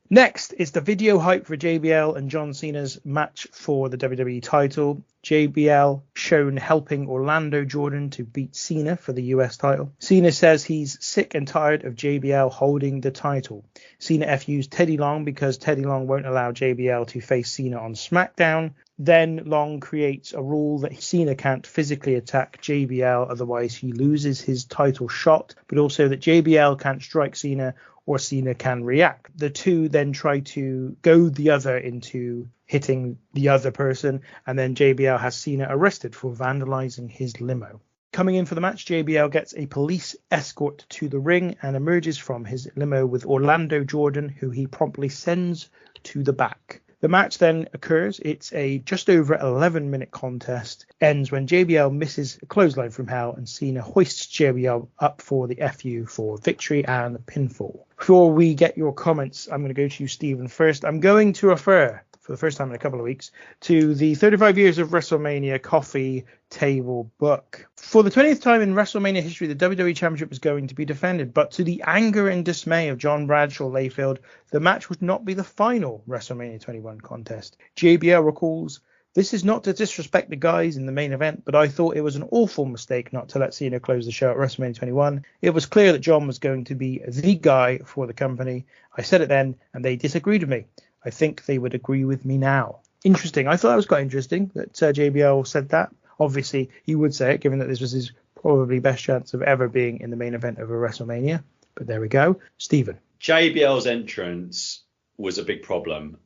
Next is the video hype for JBL and John Cena's match for the WWE title. JBL shown helping Orlando Jordan to beat Cena for the US title. Cena says he's sick and tired of JBL holding the title. Cena FUs Teddy Long because Teddy Long won't allow JBL to face Cena on SmackDown. Then Long creates a rule that Cena can't physically attack JBL, otherwise he loses his title shot, but also that JBL can't strike Cena or Cena can react. The two then try to goad the other into hitting the other person, and then JBL has Cena arrested for vandalizing his limo. Coming in for the match, JBL gets a police escort to the ring and emerges from his limo with Orlando Jordan, who he promptly sends to the back. The match then occurs. It's a just over 11-minute contest. Ends when JBL misses a clothesline from hell and Cena hoists JBL up for the FU for victory and pinfall. Before we get your comments, I'm going to go to you, Stephen, first. I'm going to refer, for the first time in a couple of weeks, to the 35 Years of WrestleMania coffee table book. For the 20th time in WrestleMania history, the WWE Championship was going to be defended, but to the anger and dismay of John Bradshaw Layfield, the match would not be the final WrestleMania 21 contest. JBL recalls, "This is not to disrespect the guys in the main event, but I thought it was an awful mistake not to let Cena close the show at WrestleMania 21. It was clear that John was going to be the guy for the company. I said it then, and they disagreed with me. I think they would agree with me now." Interesting. I thought that was quite interesting that JBL said that. Obviously, he would say it, given that this was his probably best chance of ever being in the main event of a WrestleMania. But there we go. Stephen. JBL's entrance was a big problem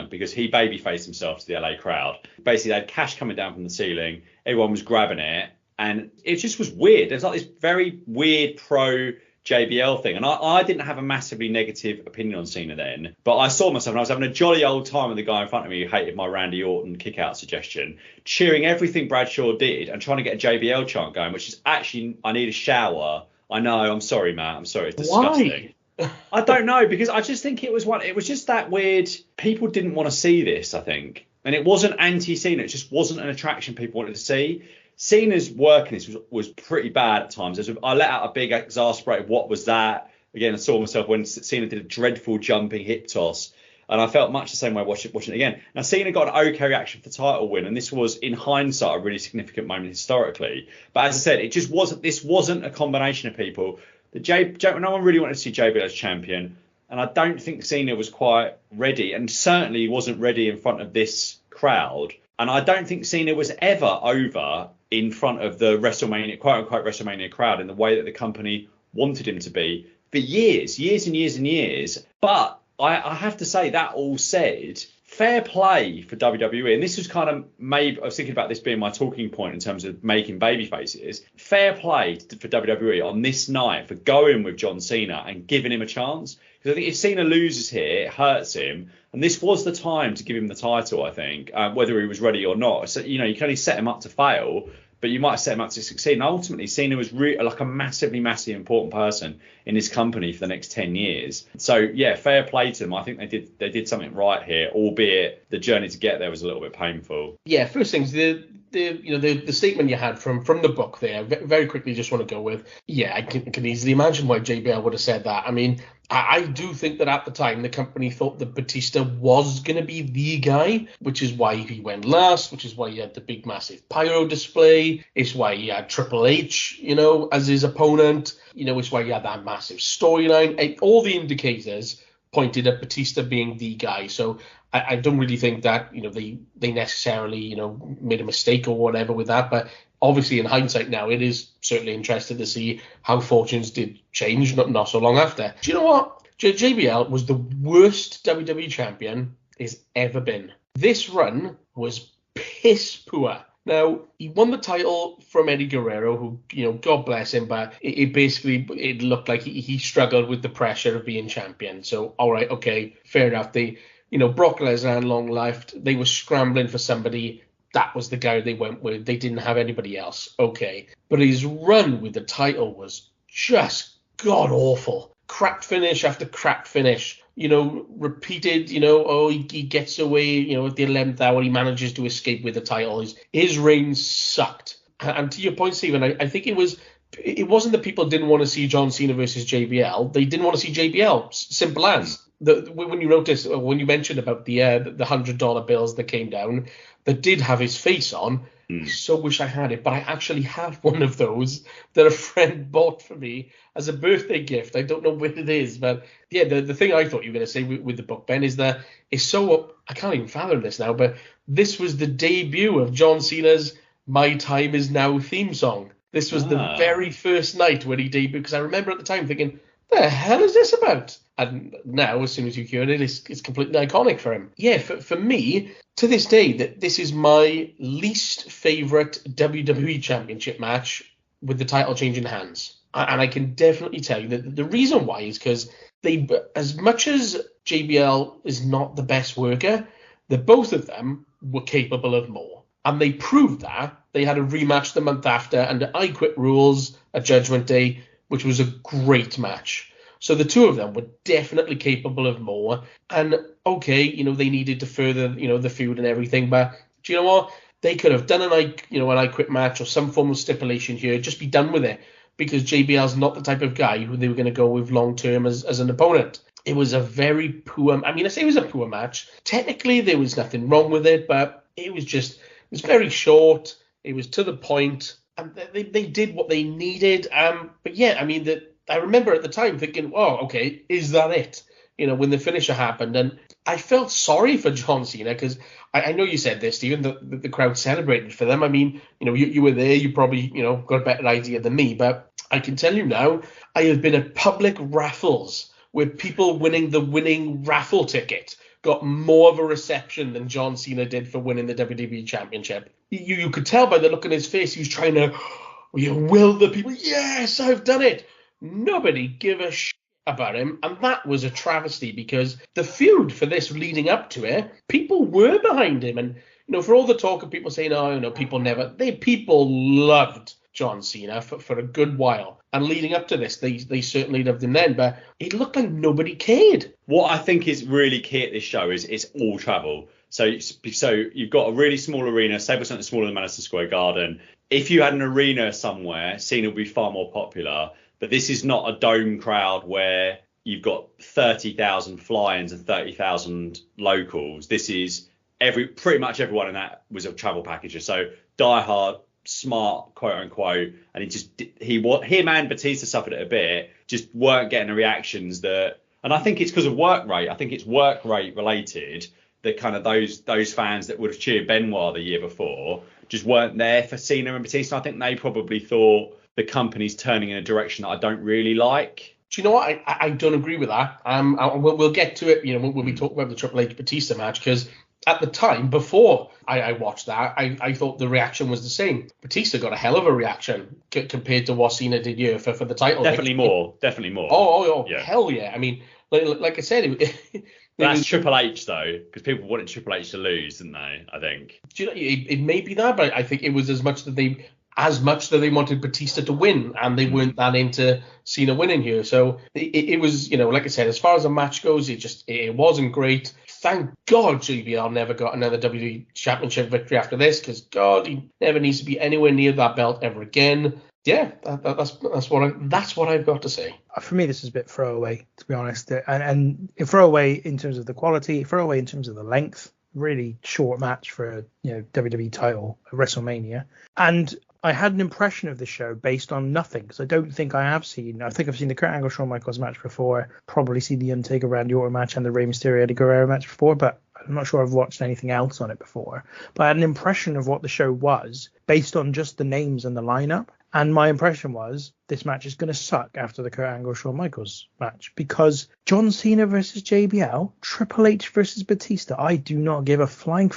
because he babyfaced himself to the LA crowd. Basically, they had cash coming down from the ceiling. Everyone was grabbing it. And it just was weird. There's like this very weird pro JBL thing. And I didn't have a massively negative opinion on Cena then, but I saw myself and I was having a jolly old time with the guy in front of me who hated my Randy Orton kick-out suggestion, cheering everything Bradshaw did and trying to get a JBL chant going, which is actually, I need a shower. I know, I'm sorry, Matt. I'm sorry, it's disgusting. Why? I don't know, because I just think it was just that weird. People didn't want to see this, I think. And it wasn't anti-Cena. It just wasn't an attraction people wanted to see. Cena's work in this was pretty bad at times. I let out a big exasperated, what was that? Again, I saw myself when Cena did a dreadful jumping hip toss. And I felt much the same way watching it again. Now, Cena got an okay reaction for the title win. And this was, in hindsight, a really significant moment historically. But as I said, it just wasn't. This wasn't a combination of people. No one really wanted to see JBL as champion. And I don't think Cena was quite ready. And certainly wasn't ready in front of this crowd. And I don't think Cena was ever over in front of the WrestleMania, quote unquote WrestleMania crowd in the way that the company wanted him to be for years and years. But I have to say, that all said, fair play for WWE. And this was kind of maybe, I was thinking about this being my talking point in terms of making baby faces. Fair play for WWE on this night for going with John Cena and giving him a chance. Because I think if Cena loses here, it hurts him. And this was the time to give him the title, I think, whether he was ready or not. So, you can only set him up to fail, but you might set him up to succeed. And ultimately, Cena was like a massively important person in his company for the next 10 years. So, yeah, fair play to them. I think they did something right here, albeit the journey to get there was a little bit painful. Yeah, first things, the statement you had from the book there, very quickly just want to go with, yeah, I can easily imagine why JBL would have said that. I mean, I do think that at the time the company thought that Batista was going to be the guy, which is why he went last, which is why he had the big massive pyro display. It's why he had Triple H, as his opponent. It's why he had that massive storyline. All the indicators pointed at Batista being the guy. So I don't really think that, they necessarily, made a mistake or whatever with that. But obviously in hindsight now, it is certainly interesting to see how fortunes did change not so long after. Do you know what? JBL was the worst WWE champion he's ever been. This run was piss poor. Now, he won the title from Eddie Guerrero, who, God bless him, but it looked like he struggled with the pressure of being champion. So, all right, okay, fair enough. Brock Lesnar and Long left. They were scrambling for somebody. That was the guy they went with. They didn't have anybody else. Okay. But his run with the title was just god-awful. Crap finish after crap finish. Repeated, he gets away, at the 11th hour, he manages to escape with the title. His reign sucked. And to your point, Stephen, I think it wasn't that people didn't want to see John Cena versus JBL. They didn't want to see JBL. Simple as. when you notice, when you mentioned about the $100 bills that came down that did have his face on, I so wish I had it, but I actually have one of those that a friend bought for me as a birthday gift. I don't know when it is, but yeah, the thing I thought you were going to say with the book, Ben, is that it's so, I can't even fathom this now, but this was the debut of John Cena's My Time Is Now theme song. This was the very first night when he debuted, because I remember at the time thinking, the hell is this about? And now, as soon as you hear it, it's completely iconic for him. Yeah, for me, to this day, this is my least favourite WWE Championship match with the title changing hands. And I can definitely tell you that the reason why is because as much as JBL is not the best worker, the both of them were capable of more. And they proved that. They had a rematch the month after under I Quit rules at Judgment Day, which was a great match. So the two of them were definitely capable of more. And okay, they needed to further, the feud and everything. But do you know what? They could have done an I Quit match or some form of stipulation here. Just be done with it. Because JBL's not the type of guy who they were going to go with long term as an opponent. It was a very poor. I say it was a poor match. Technically, there was nothing wrong with it, but it was very short. It was to the point, and they did what they needed. But yeah, I remember at the time thinking, oh, okay, is that it? When the finisher happened, and I felt sorry for John Cena because I know you said this, Stephen, the crowd celebrated for them. You were there, you probably, got a better idea than me, but I can tell you now, I have been at public raffles where people winning the winning raffle ticket got more of a reception than John Cena did for winning the WWE Championship. You could tell by the look on his face, he was trying to will the people, yes, I've done it. Nobody give a shit about him, and that was a travesty because the feud for this leading up to it, people were behind him, and for all the talk of people saying, people loved John Cena for a good while, and leading up to this, they certainly loved him then, but it looked like nobody cared. What I think is really key at this show is it's all travel. So you've got a really small arena, say something smaller than Madison Square Garden. If you had an arena somewhere, Cena would be far more popular. But this is not a dome crowd where you've got 30,000 fly-ins and 30,000 locals. This is pretty much everyone in that was a travel packager. So diehard, smart, quote unquote, and him and Batista suffered it a bit, just weren't getting the reactions that. And I think it's because of work rate. I think it's work rate related that kind of those fans that would have cheered Benoit the year before just weren't there for Cena and Batista. I think they probably thought the company's turning in a direction that I don't really like. Do you know what? I don't agree with that. We'll get to it, when we talk about the Triple H Batista match, because at the time, before I watched that, I thought the reaction was the same. Batista got a hell of a reaction compared to what Cena did here for the title. Definitely more. Oh, yeah. Hell yeah. Like I said, that's Triple H though, because people wanted Triple H to lose, didn't they? I think. Do you know, it may be that, but I think it was as much that they wanted Batista to win, and they weren't that into Cena winning here. So it was, like I said, as far as the match goes, it wasn't great. Thank God JBL never got another WWE Championship victory after this, because God, he never needs to be anywhere near that belt ever again. Yeah, that's what I've got to say. For me, this is a bit throwaway, to be honest, and throwaway in terms of the quality, throwaway in terms of the length. Really short match for a WWE title at WrestleMania, and I had an impression of the show based on nothing, because I don't think I have seen. I think I've seen the Kurt Angle Shawn Michaels match before, probably seen the Undertaker Randy Orton match and the Rey Mysterio Eddie Guerrero match before, but I'm not sure I've watched anything else on it before. But I had an impression of what the show was based on just the names and the lineup. And my impression was this match is going to suck after the Kurt Angle Shawn Michaels match, because John Cena versus JBL, Triple H versus Batista, I do not give a flying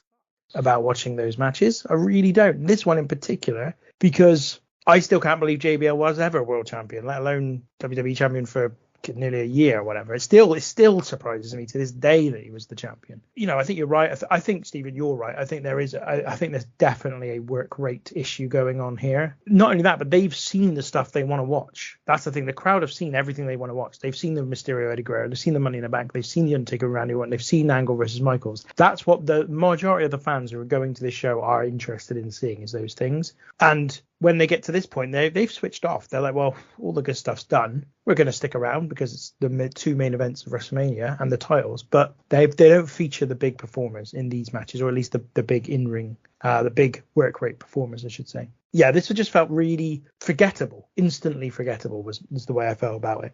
about watching those matches. I really don't. This one in particular, because I still can't believe JBL was ever world champion, let alone WWE champion for nearly a year or whatever. It still surprises me to this day that he was the champion. I think you're right. I think Stephen, you're right. I think there's definitely a work rate issue going on here. Not only that, but they've seen the stuff they want to watch. That's the thing. The crowd have seen everything they want to watch. They've seen the Mysterio Eddie Guerrero. They've seen the Money in the Bank. They've seen the Undertaker Randy Orton. They've seen Angle versus Michaels. That's what the majority of the fans who are going to this show are interested in seeing, is those things. And when they get to this point, they've switched off. They're like, well, all the good stuff's done. we're going to stick around because it's the two main events of WrestleMania and the titles, but they don't feature the big performers in these matches, or at least the big in-ring, the big work rate performers, I should say. Yeah, this just felt really forgettable. Instantly forgettable was the way I felt about it.